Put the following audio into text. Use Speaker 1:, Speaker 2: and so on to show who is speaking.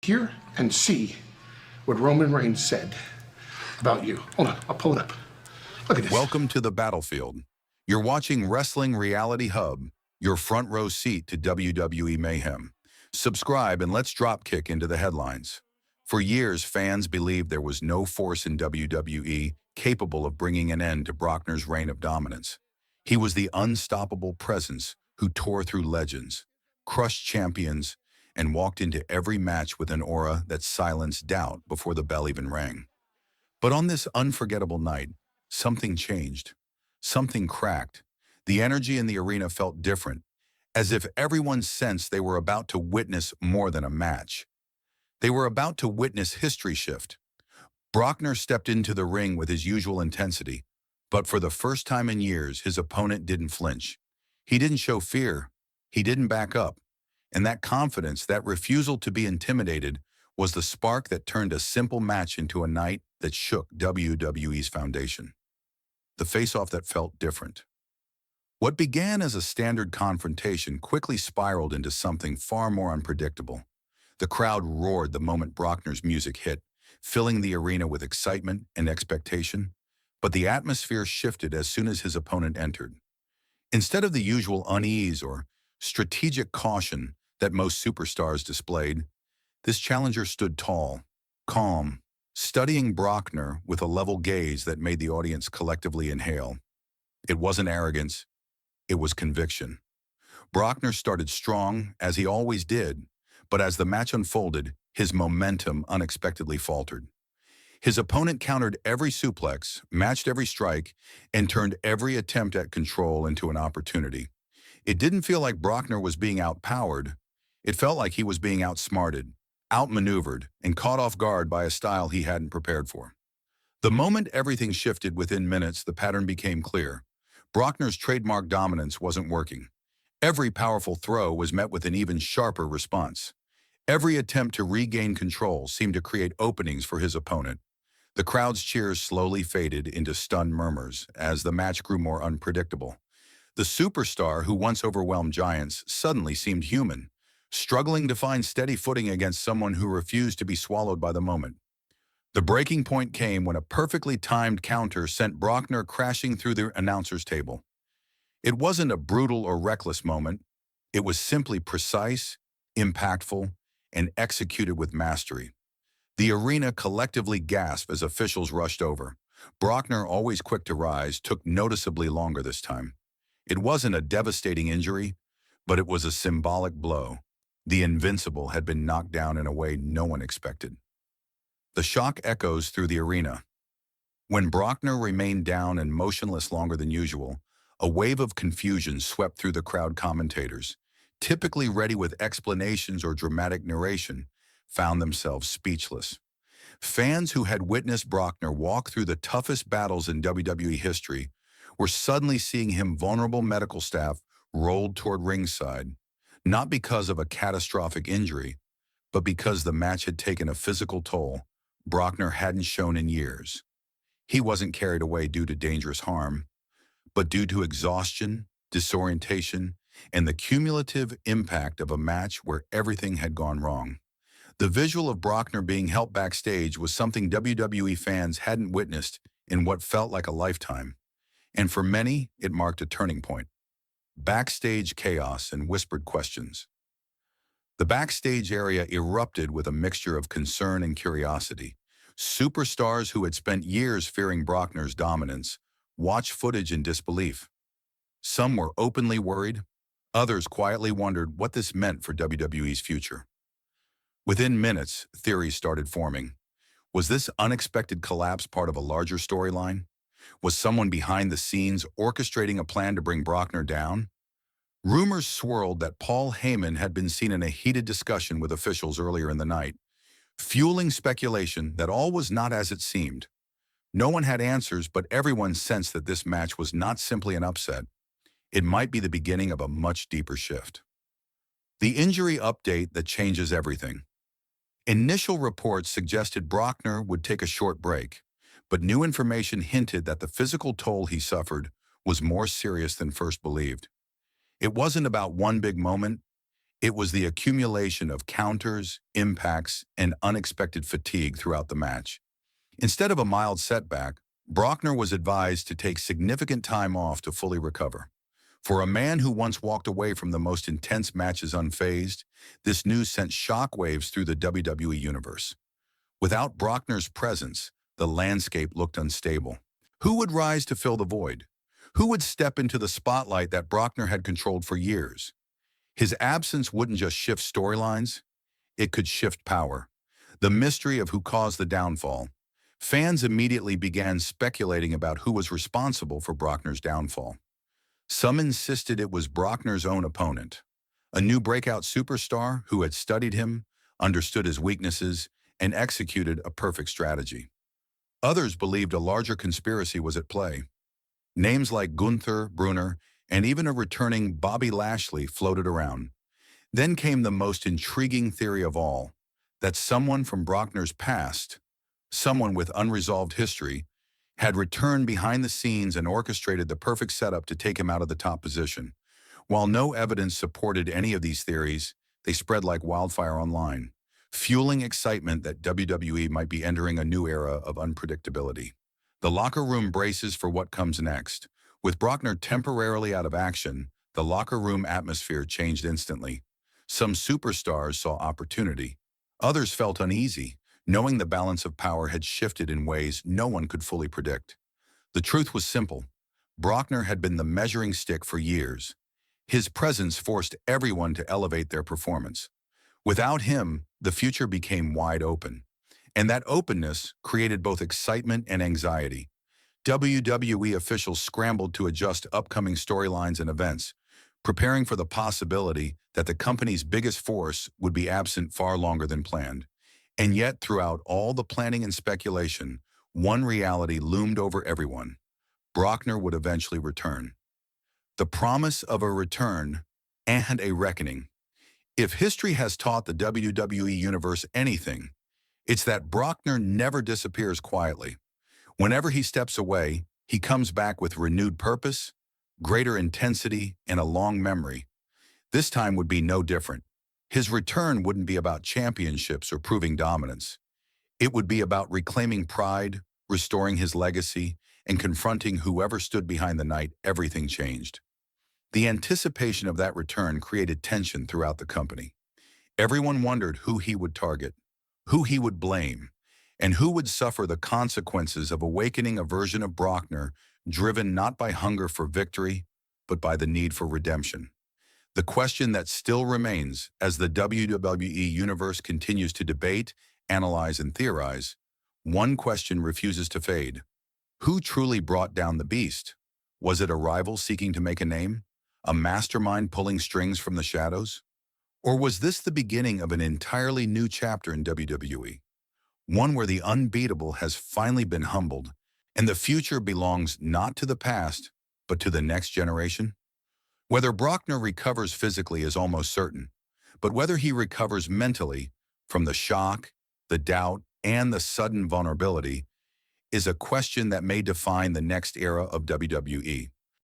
Speaker 1: hear and see what Roman Reigns said about you. Hold on, I'll pull it up. Look at this.
Speaker 2: Welcome to the battlefield. You're watching Wrestling Reality Hub, your front row seat to WWE Mayhem. Subscribe and let's dropkick into the headlines. For years, fans believed there was no force in WWE capable of bringing an end to Brockner's reign of dominance. He was the unstoppable presence who tore through legends, crushed champions, and walked into every match with an aura that silenced doubt before the bell even rang. But on this unforgettable night, something changed. Something cracked. The energy in the arena felt different, as if everyone sensed they were about to witness more than a match. They were about to witness history shift. Brockner stepped into the ring with his usual intensity, but for the first time in years, his opponent didn't flinch. He didn't show fear. He didn't back up. And that confidence, that refusal to be intimidated, was the spark that turned a simple match into a night that shook WWE's foundation. The face-off that felt different. What began as a standard confrontation quickly spiraled into something far more unpredictable. The crowd roared the moment Brockner's music hit, filling the arena with excitement and expectation. But the atmosphere shifted as soon as his opponent entered. Instead of the usual unease or strategic caution that most superstars displayed, this challenger stood tall, calm, studying Brockner with a level gaze that made the audience collectively inhale. It wasn't arrogance, it was conviction. Brockner started strong, as he always did, but as the match unfolded, his momentum unexpectedly faltered. His opponent countered every suplex, matched every strike, and turned every attempt at control into an opportunity. It didn't feel like Brockner was being outpowered. It felt like he was being outsmarted, outmaneuvered, and caught off guard by a style he hadn't prepared for. The moment everything shifted within minutes, the pattern became clear. Brockner's trademark dominance wasn't working. Every powerful throw was met with an even sharper response. Every attempt to regain control seemed to create openings for his opponent. The crowd's cheers slowly faded into stunned murmurs as the match grew more unpredictable. The superstar who once overwhelmed giants suddenly seemed human, struggling to find steady footing against someone who refused to be swallowed by the moment. The breaking point came when a perfectly timed counter sent Brockner crashing through the announcer's table. It wasn't a brutal or reckless moment. It was simply precise, impactful, and executed with mastery. The arena collectively gasped as officials rushed over. Brockner, always quick to rise, took noticeably longer this time. It wasn't a devastating injury, but it was a symbolic blow. The invincible had been knocked down in a way no one expected. The shock echoes through the arena. When Brockner remained down and motionless longer than usual, a wave of confusion swept through the crowd. Commentators, typically ready with explanations or dramatic narration, found themselves speechless. Fans who had witnessed Brockner walk through the toughest battles in WWE history were suddenly seeing him. Vulnerable medical staff rolled toward ringside, not because of a catastrophic injury, but because the match had taken a physical toll Brockner hadn't shown in years. He wasn't carried away due to dangerous harm, but due to exhaustion, disorientation, and the cumulative impact of a match where everything had gone wrong. The visual of Brockner being helped backstage was something WWE fans hadn't witnessed in what felt like a lifetime, and for many, it marked a turning point. Backstage chaos and whispered questions. The backstage area erupted with a mixture of concern and curiosity. Superstars who had spent years fearing Brockner's dominance watched footage in disbelief. Some were openly worried. Others quietly wondered what this meant for WWE's future. Within minutes, theories started forming. Was this unexpected collapse part of a larger storyline? Was someone behind the scenes orchestrating a plan to bring Brockner down? Rumors swirled that Paul Heyman had been seen in a heated discussion with officials earlier in the night, fueling speculation that all was not as it seemed. No one had answers, but everyone sensed that this match was not simply an upset. It might be the beginning of a much deeper shift. The injury update that changes everything. Initial reports suggested Brockner would take a short break, but new information hinted that the physical toll he suffered was more serious than first believed. It wasn't about one big moment. It was the accumulation of counters, impacts, and unexpected fatigue throughout the match. Instead of a mild setback, Brockner was advised to take significant time off to fully recover. For a man who once walked away from the most intense matches unfazed, this news sent shockwaves through the WWE Universe. Without Brockner's presence, the landscape looked unstable. Who would rise to fill the void? Who would step into the spotlight that Brockner had controlled for years? His absence wouldn't just shift storylines, it could shift power. The mystery of who caused the downfall. Fans immediately began speculating about who was responsible for Brockner's downfall. Some insisted it was Brockner's own opponent, a new breakout superstar who had studied him, understood his weaknesses, and executed a perfect strategy. Others believed a larger conspiracy was at play. Names like Gunther, Brunner, and even a returning Bobby Lashley floated around. Then came the most intriguing theory of all, that someone from Brockner's past, someone with unresolved history, had returned behind the scenes and orchestrated the perfect setup to take him out of the top position. While no evidence supported any of these theories, they spread like wildfire online, fueling excitement that WWE might be entering a new era of unpredictability. The locker room braces for what comes next. With Brockner temporarily out of action, the locker room atmosphere changed instantly. Some superstars saw opportunity. Others felt uneasy, knowing the balance of power had shifted in ways no one could fully predict. The truth was simple. Brockner had been the measuring stick for years. His presence forced everyone to elevate their performance. Without him, the future became wide open. And that openness created both excitement and anxiety. WWE officials scrambled to adjust upcoming storylines and events, preparing for the possibility that the company's biggest force would be absent far longer than planned. And yet, throughout all the planning and speculation, one reality loomed over everyone. Brockner would eventually return. The promise of a return and a reckoning. If history has taught the WWE Universe anything, it's that Brockner never disappears quietly. Whenever he steps away, he comes back with renewed purpose, greater intensity, and a long memory. This time would be no different. His return wouldn't be about championships or proving dominance. It would be about reclaiming pride, restoring his legacy, and confronting whoever stood behind the night everything changed. The anticipation of that return created tension throughout the company. Everyone wondered who he would target, who he would blame, and who would suffer the consequences of awakening a version of Brockner driven not by hunger for victory, but by the need for redemption. The question that still remains as the WWE Universe continues to debate, analyze, and theorize, one question refuses to fade. Who truly brought down the Beast? Was it a rival seeking to make a name? A mastermind pulling strings from the shadows? Or was this the beginning of an entirely new chapter in WWE? One where the unbeatable has finally been humbled, and the future belongs not to the past, but to the next generation? Whether Brockner recovers physically is almost certain, but whether he recovers mentally from the shock, the doubt, and the sudden vulnerability is a question that may define the next era of WWE.